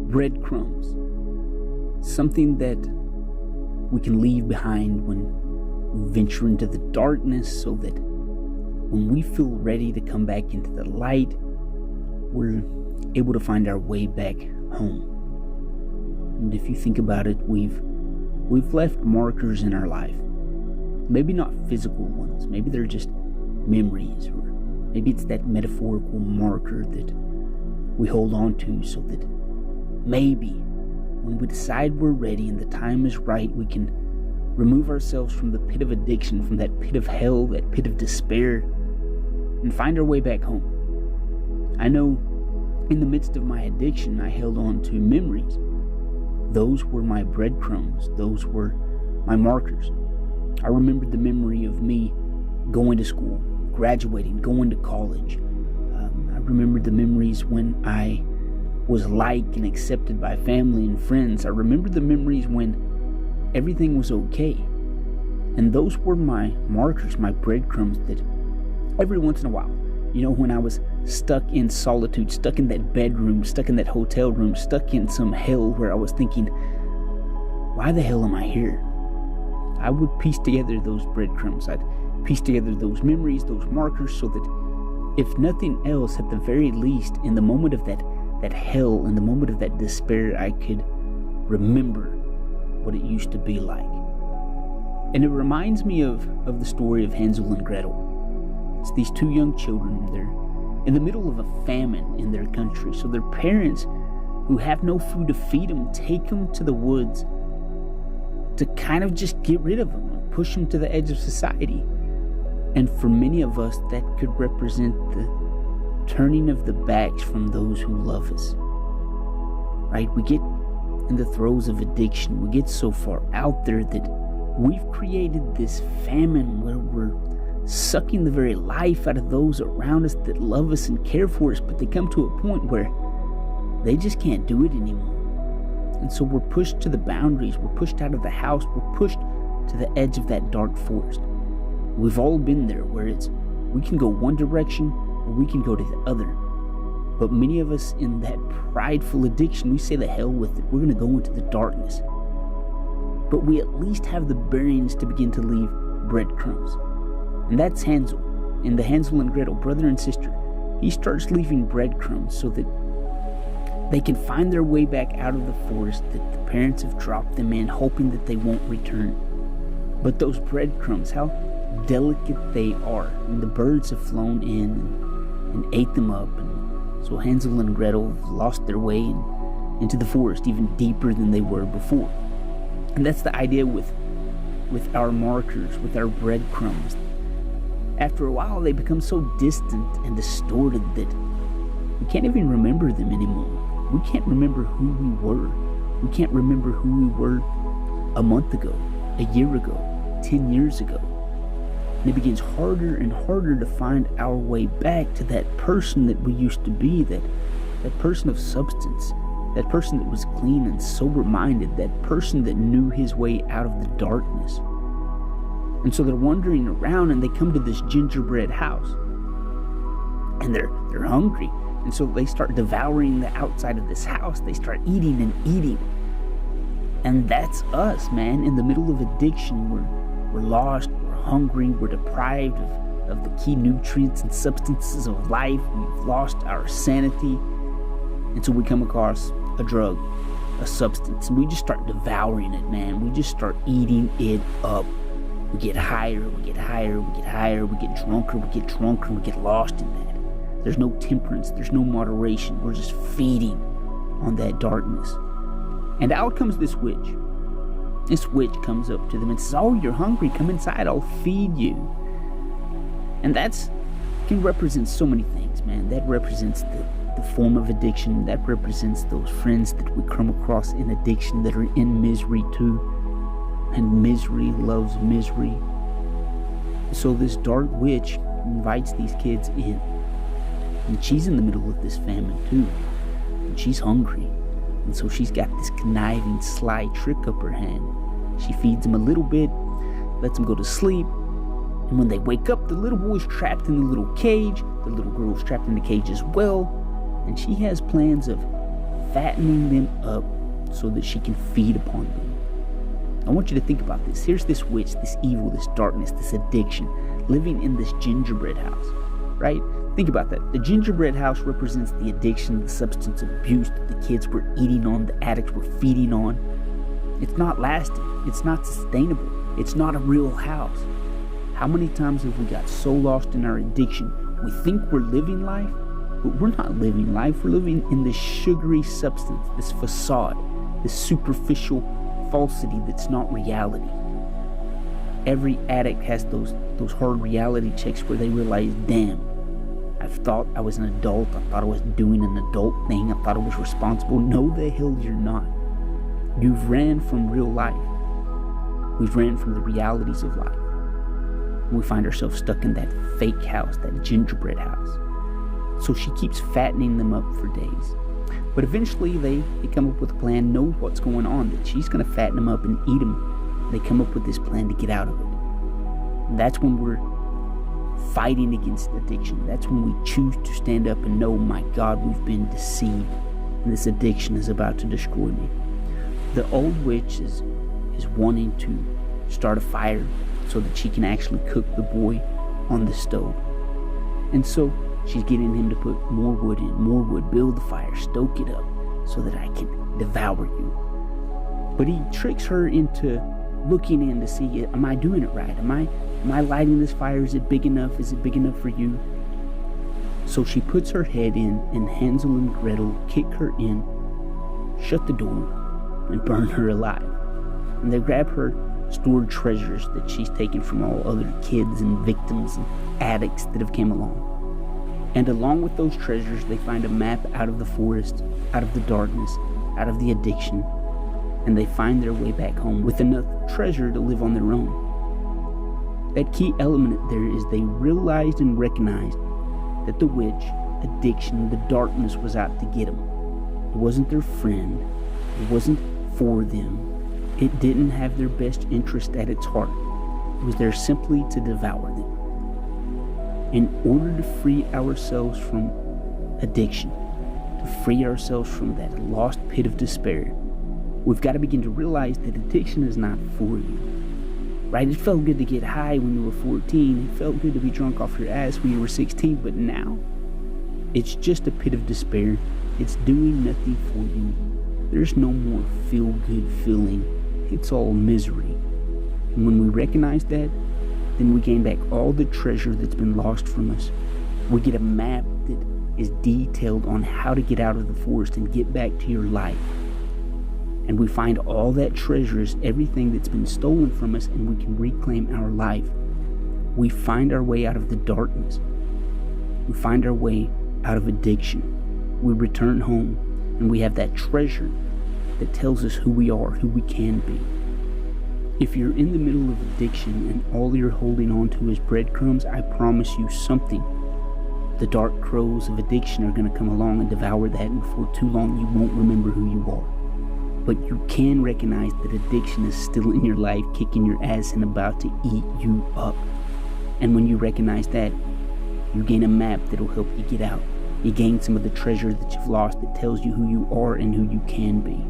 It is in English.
breadcrumbs, something that we can leave behind when we venture into the darkness, so that when we feel ready to come back into the light, we're able to find our way back home. And if you think about it, we've left markers in our life. Maybe not physical ones, maybe they're just memories, or maybe it's that metaphorical marker that we hold on to, so that maybe when we decide we're ready and the time is right, we can remove ourselves from the pit of addiction, from that pit of hell, that pit of despair, and find our way back home. I know in the midst of my addiction, I held on to memories. Those were my breadcrumbs. Those were my markers. I remembered the memory of me going to school, graduating, going to college. I remembered the memories when I was liked and accepted by family and friends. I remember the memories when everything was okay. And those were my markers, my breadcrumbs, that every once in a while, when I was stuck in solitude, stuck in that bedroom, stuck in that hotel room, stuck in some hell where I was thinking, why the hell am I here? I would piece together those breadcrumbs. I'd piece together those memories, those markers, so that if nothing else, at the very least, in the moment of that hell, in the moment of that despair, I could remember what it used to be like. And it reminds me of the story of Hansel and Gretel. It's these two young children. They're in the middle of a famine in their country. So their parents, who have no food to feed them, take them to the woods to kind of just get rid of them and push them to the edge of society. And for many of us, that could represent the turning of the backs from those who love us. Right? We get in the throes of addiction. We get so far out there that we've created this famine where we're sucking the very life out of those around us that love us and care for us, but they come to a point where they just can't do it anymore. And so we're pushed to the boundaries, we're pushed out of the house, we're pushed to the edge of that dark forest. We've all been there, where we can go one direction or we can go to the other. But many of us, in that prideful addiction, we say, the hell with it, we're going to go into the darkness. But we at least have the bearings to begin to leave breadcrumbs. And that's Hansel, in the Hansel and Gretel, brother and sister. He starts leaving breadcrumbs so that they can find their way back out of the forest that the parents have dropped them in, hoping that they won't return. But those breadcrumbs, how delicate they are. And the birds have flown in and ate them up. And so Hansel and Gretel have lost their way into the forest even deeper than they were before. And that's the idea with our markers, with our breadcrumbs. After a while, they become so distant and distorted that we can't even remember them anymore. We can't remember who we were. We can't remember who we were a month ago, a year ago, 10 years ago. And it begins harder and harder to find our way back to that person that we used to be, that person of substance, that person that was clean and sober-minded, that person that knew his way out of the darkness. And so they're wandering around, and they come to this gingerbread house, and they're hungry. And so they start devouring the outside of this house. They start eating and eating. And that's us, man. In the middle of addiction, we're lost, we're hungry, we're deprived of the key nutrients and substances of life. We've lost our sanity. And so we come across a drug, a substance, and we just start devouring it, man. We just start eating it up. We get higher, we get higher, we get higher, we get drunker, we get lost in that. There's no temperance, there's no moderation. We're just feeding on that darkness. And out comes this witch. This witch comes up to them and says, oh, you're hungry, come inside, I'll feed you. And can represent so many things, man. That represents the form of addiction. That represents those friends that we come across in addiction that are in misery too. And misery loves misery. So this dark witch invites these kids in. And she's in the middle of this famine too. And she's hungry. And so she's got this conniving, sly trick up her hand. She feeds them a little bit, lets them go to sleep. And when they wake up, the little boy's trapped in the little cage. The little girl's trapped in the cage as well. And she has plans of fattening them up so that she can feed upon them. I want you to think about this. Here's this witch, this evil, this darkness, this addiction, living in this gingerbread house, right? Think about that. The gingerbread house represents the addiction, the substance abuse that the kids were eating on, the addicts were feeding on. It's not lasting. It's not sustainable. It's not a real house. How many times have we got so lost in our addiction? We think we're living life, but we're not living life. We're living in this sugary substance, this facade, this superficial falsity that's not reality. Every addict has those hard reality checks where they realize, damn, I thought I was an adult. I thought I was doing an adult thing. I thought I was responsible. No, the hell you're not. You've ran from real life. We've ran from the realities of life. We find ourselves stuck in that fake house, that gingerbread house. So she keeps fattening them up for days. But eventually they come up with a plan, know what's going on, that she's going to fatten them up and eat them. They come up with this plan to get out of it. And that's when we're fighting against addiction. That's when we choose to stand up and know, my God, we've been deceived, and this addiction is about to destroy me. The old witch is wanting to start a fire so that she can actually cook the boy on the stove. And so she's getting him to put more wood, build the fire, stoke it up so that I can devour you. But he tricks her into looking in to see, am I doing it right? Am I lighting this fire? Is it big enough? Is it big enough for you? So she puts her head in, and Hansel and Gretel kick her in, shut the door, and burn her alive. And they grab her stored treasures that she's taken from all other kids and victims and addicts that have came along. And along with those treasures, they find a map out of the forest, out of the darkness, out of the addiction, and they find their way back home with enough treasure to live on their own. That key element there is they realized and recognized that the witch, addiction, the darkness was out to get them. It wasn't their friend. It wasn't for them. It didn't have their best interest at its heart. It was there simply to devour them. In order to free ourselves from addiction, to free ourselves from that lost pit of despair, we've got to begin to realize that addiction is not for you. Right? It felt good to get high when you were 14. It felt good to be drunk off your ass when you were 16. But now, it's just a pit of despair. It's doing nothing for you. There's no more feel-good feeling. It's all misery. And when we recognize that, then we gain back all the treasure that's been lost from us. We get a map that is detailed on how to get out of the forest and get back to your life. And we find all that treasure is everything that's been stolen from us, and we can reclaim our life. We find our way out of the darkness. We find our way out of addiction. We return home, and we have that treasure that tells us who we are, who we can be. If you're in the middle of addiction and all you're holding on to is breadcrumbs, I promise you something. The dark crows of addiction are going to come along and devour that, and for too long you won't remember who you are. But you can recognize that addiction is still in your life, kicking your ass and about to eat you up. And when you recognize that, you gain a map that'll help you get out. You gain some of the treasure that you've lost that tells you who you are and who you can be.